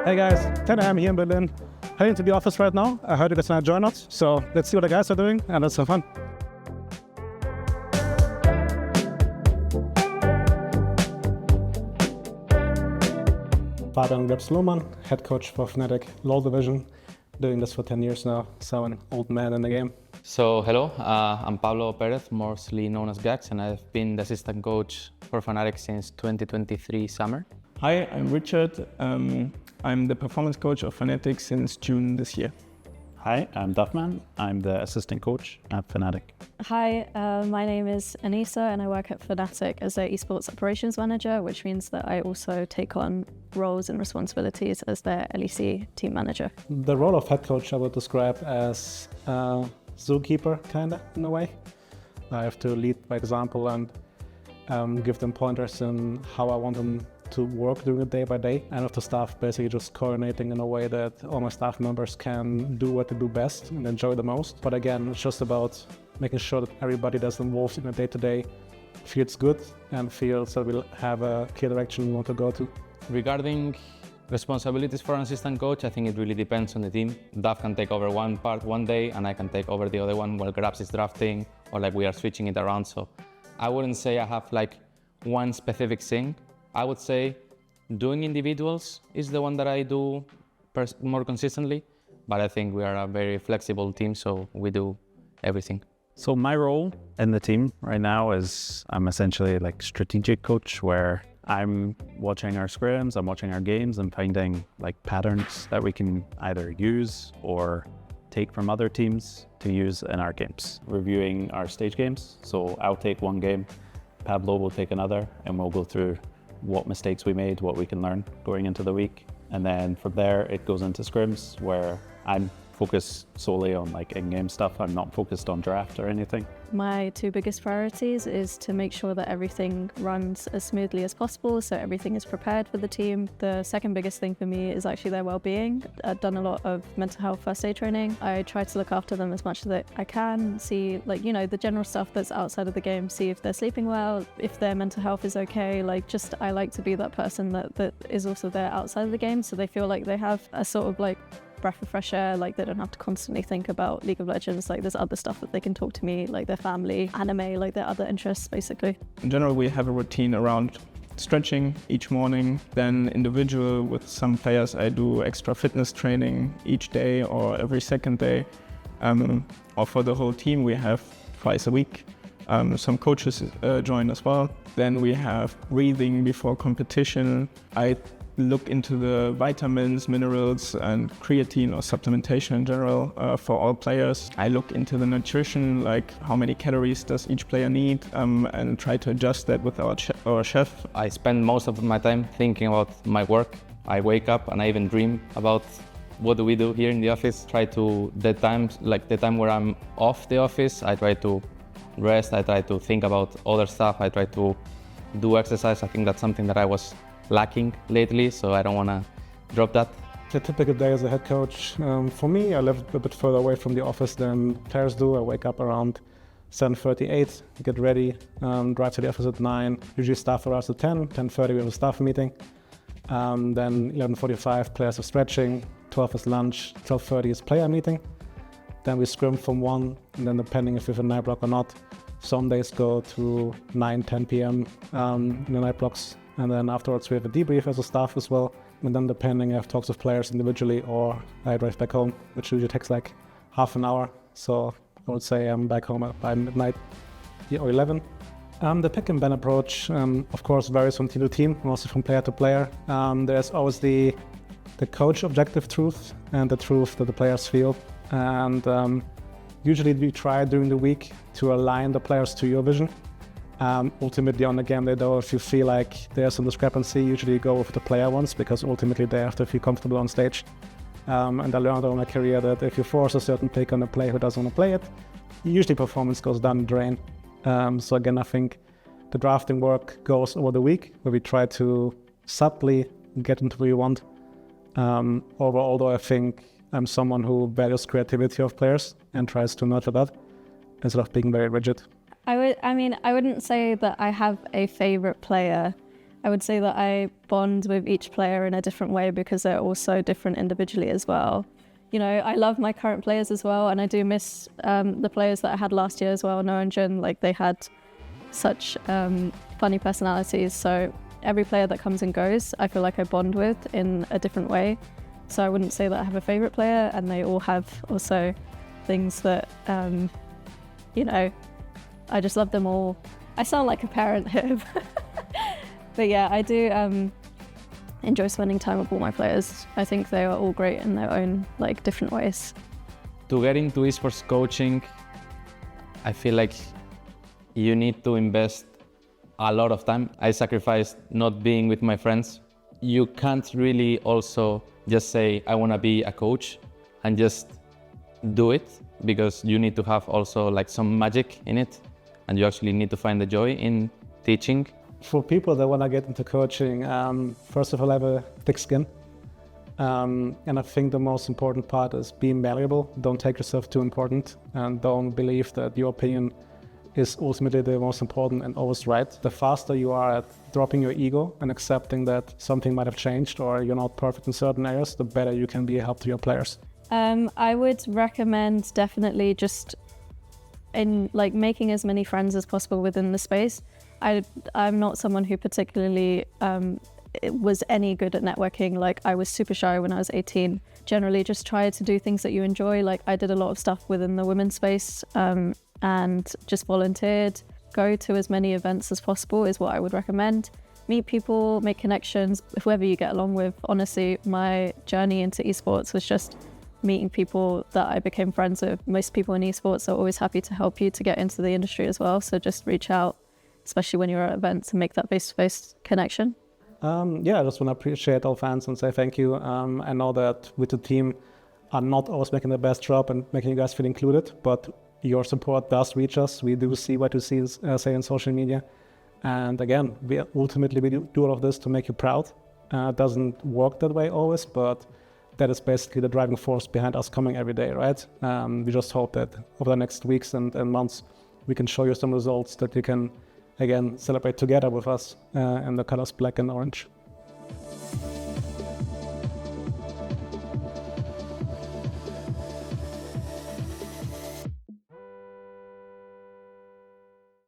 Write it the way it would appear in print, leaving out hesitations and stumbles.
Hey guys, 10 a.m. here in Berlin. Heading to the office right now. I heard you guys want to join us, so let's see what the guys are doing and let's have fun. Fabian Sloman, head coach for Fnatic low division. Doing this for 10 years now, so an old man in the game. So hello, I'm Pablo Perez, mostly known as Gax, and I've been the assistant coach for Fnatic since 2023 summer. Hi, I'm Richard. I'm the performance coach of Fnatic since June this year. Hi, I'm Duffman. I'm the assistant coach at Fnatic. Hi, my name is Anissa and I work at Fnatic as their esports operations manager, which means that I also take on roles and responsibilities as their LEC team manager. The role of head coach I would describe as zookeeper, kinda, in a way. I have to lead by example and give them pointers in how I want them to work during the day by day, and with the staff basically just coordinating in a way that all my staff members can do what they do best and enjoy the most. But again, it's just about making sure that everybody that's involved in the day-to-day feels good and feels that we'll have a clear direction we want to go to. Regarding responsibilities for an assistant coach, I think it really depends on the team. Duff can take over one part one day and I can take over the other one while Grabs is drafting, or like we are switching it around. So I wouldn't say I have like one specific thing. I would say doing individuals is the one that I do more consistently, but I think we are a very flexible team, so we do everything. So my role in the team right now is I'm essentially like strategic coach, where I'm watching our scrims, I'm watching our games and finding like patterns that we can either use or take from other teams to use in our games. Reviewing our stage games, so I'll take one game, Pablo will take another, and we'll go through what mistakes we made, what we can learn going into the week. And then from there, it goes into scrims where I'm focused solely on like in-game stuff. I'm not focused on draft or anything. My two biggest priorities is to make sure that everything runs as smoothly as possible, so everything is prepared for the team. The second biggest thing for me is actually their well-being. I've done a lot of mental health first aid training. I try to look after them as much as I can, see like, you know, the general stuff that's outside of the game, see if they're sleeping well, if their mental health is okay. Like just, I like to be that person that is also there outside of the game, so they feel like they have a sort of like breath of fresh air, like they don't have to constantly think about League of Legends, like there's other stuff that they can talk to me, like their family, anime, like their other interests basically. In general, we have a routine around stretching each morning, then individual with some players I do extra fitness training each day or every second day, or for the whole team we have twice a week. Some coaches join as well. Then we have breathing before competition. I look into the vitamins, minerals and creatine or supplementation in general for all players. I look into the nutrition, like how many calories does each player need, and try to adjust that with our chef. I spend most of my time thinking about my work. I wake up and I even dream about what do we do here in the office. Try to, the time where I'm off the office, I try to rest, I try to think about other stuff, I try to do exercise. I think that's something that I was lacking lately, so I don't want to drop that. The typical day as a head coach, for me, I live a bit further away from the office than players do. I wake up around 7:38, get ready, drive to the office at 9, usually staff arrives at 10, 10:30 we have a staff meeting, then 11:45 players are stretching, 12 is lunch, 12:30 is player meeting, then we scrim from 1, and then depending if we have a night block or not, some days go to 9, 10 p.m. In the night blocks. And then afterwards we have a debrief as a staff as well. And then depending, I have talks with players individually or I drive back home, which usually takes like half an hour. So I would say I'm back home by midnight or 11. The pick and ban approach, of course, varies from team to team, mostly from player to player. There's always the coach objective truth and the truth that the players feel. And usually we try during the week to align the players to your vision. Ultimately on the game day though, if you feel like there's some discrepancy, usually you go with the player ones because ultimately they have to feel comfortable on stage. And I learned over my career that if you force a certain pick on a player who doesn't want to play it, usually performance goes down the drain. So again, I think the drafting work goes over the week where we try to subtly get into where you want. Although I think I'm someone who values creativity of players and tries to nurture that instead of being very rigid. I wouldn't say that I have a favorite player. I would say that I bond with each player in a different way because they're all so different individually as well. You know, I love my current players as well, and I do miss the players that I had last year as well, Noah and Jin. Like, they had such funny personalities. So every player that comes and goes, I feel like I bond with in a different way. So I wouldn't say that I have a favorite player, and they all have also things that, you know, I just love them all. I sound like a parent here. But yeah, I do enjoy spending time with all my players. I think they are all great in their own like different ways. To get into esports coaching, I feel like you need to invest a lot of time. I sacrificed not being with my friends. You can't really also just say, I want to be a coach and just do it, because you need to have also like some magic in it, and you actually need to find the joy in teaching. For people that want to get into coaching, first of all, have a thick skin. And I think the most important part is being malleable. Don't take yourself too important, and don't believe that your opinion is ultimately the most important and always right. The faster you are at dropping your ego and accepting that something might have changed or you're not perfect in certain areas, the better you can be a help to your players. I would recommend definitely just in like making as many friends as possible within the space. I'm not someone who particularly was any good at networking. Like, I was super shy when I was 18. Generally just try to do things that you enjoy. Like, I did a lot of stuff within the women's space and just volunteered. Go to as many events as possible is what I would recommend. Meet people, make connections, whoever you get along with. Honestly, my journey into esports was just meeting people that I became friends with. Most people in esports are always happy to help you to get into the industry as well. So just reach out, especially when you're at events, and make that face-to-face connection. Yeah, I just want to appreciate all fans and say thank you. I know that with the team, I'm not always making the best job and making you guys feel included, but your support does reach us. We do see what you say on social media. And again, we do all of this to make you proud. It doesn't work that way always, but that is basically the driving force behind us coming every day, right? We just hope that over the next weeks and months, we can show you some results that you can, again, celebrate together with us in the colors black and orange.